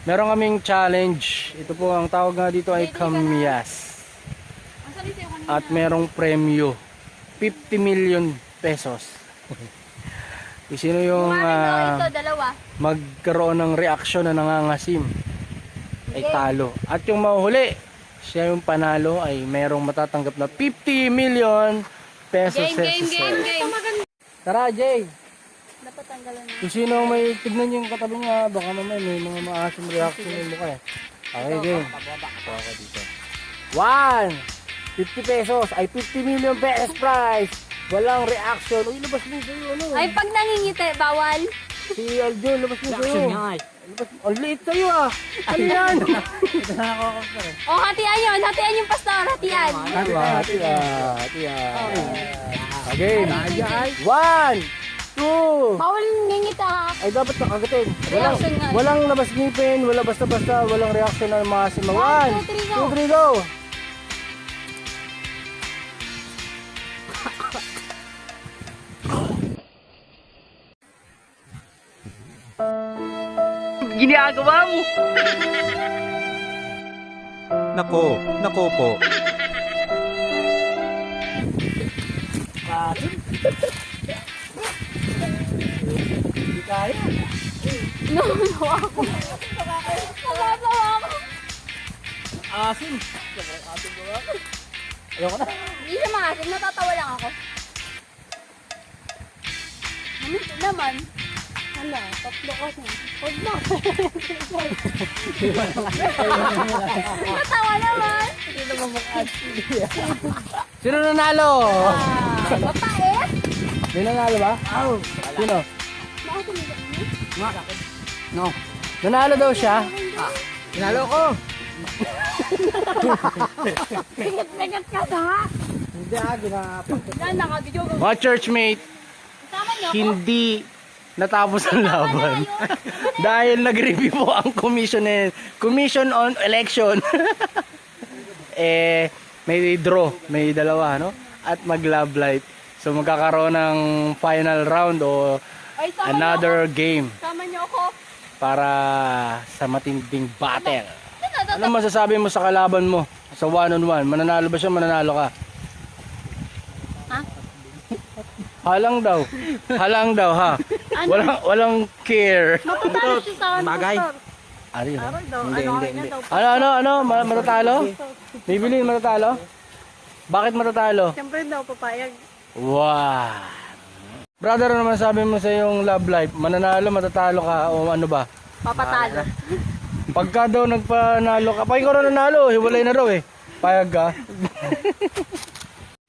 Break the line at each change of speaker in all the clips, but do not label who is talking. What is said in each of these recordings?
Meron kaming challenge. Ito po ang tawag nga dito ay kamyas. At merong premyo 50 million pesos. Sino yung magkaroon ng reaksyon na nangangasim ay talo. At yung mahuhuli, siya yung panalo ay merong matatanggap na 50 million pesos.
Game.
Tara, Jay.
Dapat tanggalan na.
Kung sino may tignan yung katabi niya, baka mamaya may mga maasim reaction yung mukha eh. Okay, game. Okay, dito. 1, 50 pesos ay 50 million pesos prize. Walang reaction. Uy, labas mo sa'yo, ano?
Ay, pag nangingiti, bawal.
Si Aljon, labas mo sa'yo. Labas mo. Ang liit sa'yo ah. Ano yan?
O, hatian yun. Hatian yung pastor. Hatian.
Hatiyan. Okay. 1, 2.
Bawal ngingiti ha.
Ay, dapat nakagatin.
Reaction nga.
Walang labas ngipin, wala basta-basta, walang reaction ng mga simang. 1, 2, 3, go! Ginagawa mo!
Nako po.
Hindi kaya.
Nakasawa ako. Nakasawa ako.
Asin. Ayoko na.
Hindi siya maasim. Natatawa lang ako. Ano naman? Hala, tatlo kasi. Huwag na. Natawa naman. Hindi naman
Sino nanalo?
Mapait.
May nanalo ba? Sino?
Bakit tumigas niya?
No. Nanalo daw siya. Nanalo ko.
Bigat ka na.
Hindi ginapag.
Yan, nakabidyo.
Mga churchmate,
Tama niyo ako.
hindi natapos ang laban. Dahil nag-review po ang Commission on Election. May draw, may dalawa, no? At mag-love light. So magkakaroon ng final round o
Ay, tama
another game
niyo ako. Tama niyo ako.
para sa matinding battle.
Ano?
Ano masasabi mo sa kalaban mo? Sa one-on-one, mananalo ba siya, mananalo ka?
Ha?
Halang daw. Halang daw, ha?
Ano?
Walang care.
Matatalo siya sa akin.
Bagay.
Ari, ha?
Daw,
Hindi. Ano? Matatalo? Bibilin, matatalo? Bakit matatalo?
Siyempre daw, papayag.
Wow! Brother, ano naman sabi mo sa yung love life? Mananalo, matatalo ka o ano ba?
Papatalo.
Pagka daw nagpanalo ka, pa ikaw na nanalo, hiwalay na daw eh. Payag ka.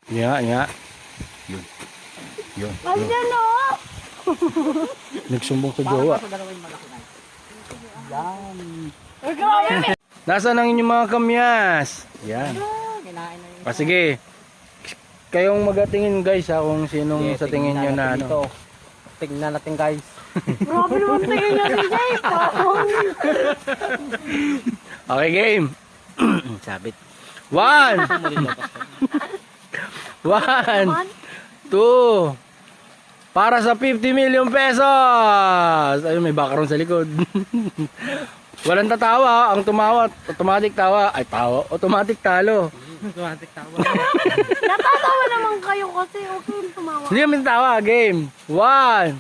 Nga. Yun.
Andyan o!
Nagsumbong sa jowa.
Ay, grabe!
Nasaan ang inyong mga kamyas? Yan. Sige. Kayong magatingin guys ha kung sinong sa tingin nyo na ano.
Tingnan natin guys.
Grabe naman tingin niya si Jay.
Okay, game. Sabit. 1 2 para sa 50 million pesos. Ayun, may background sa likod. Walang tatawa, ang tumawa, automatic tawa. Ay, tawa, automatic talo.
Automatic tawa.
Natatawa naman kayo kasi okay yung tumawa.
Hindi kami tawa, game. 1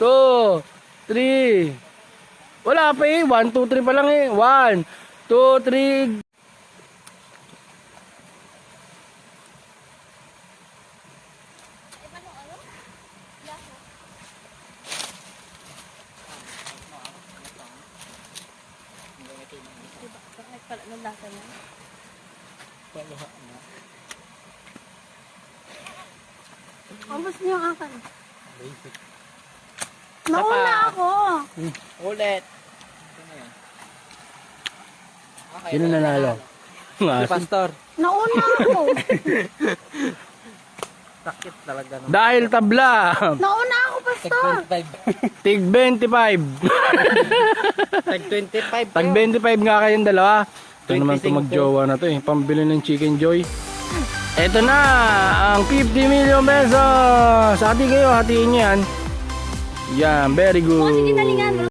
2 3. Wala pa eh, 1 2 3 pa lang eh. 1 2 3.
Anong lasa niya? Ambos niyo ang akin. Nauna ako.
Ulit.
Sino nanalo?
Si Pastor.
Nauna ako.
Sakit talaga. No?
Dahil tabla.
Nauna ako, pastor.
Tig 25.
Tag 25.
Tag 25 nga kayong dalawa. Ito naman
25
ito magjowa na to eh. Pambili ng Chicken Joy. Ito na ang 50 million pesos. Hati kayo, hatiin nyo yan. Yan, very good.
Sige, nalingan.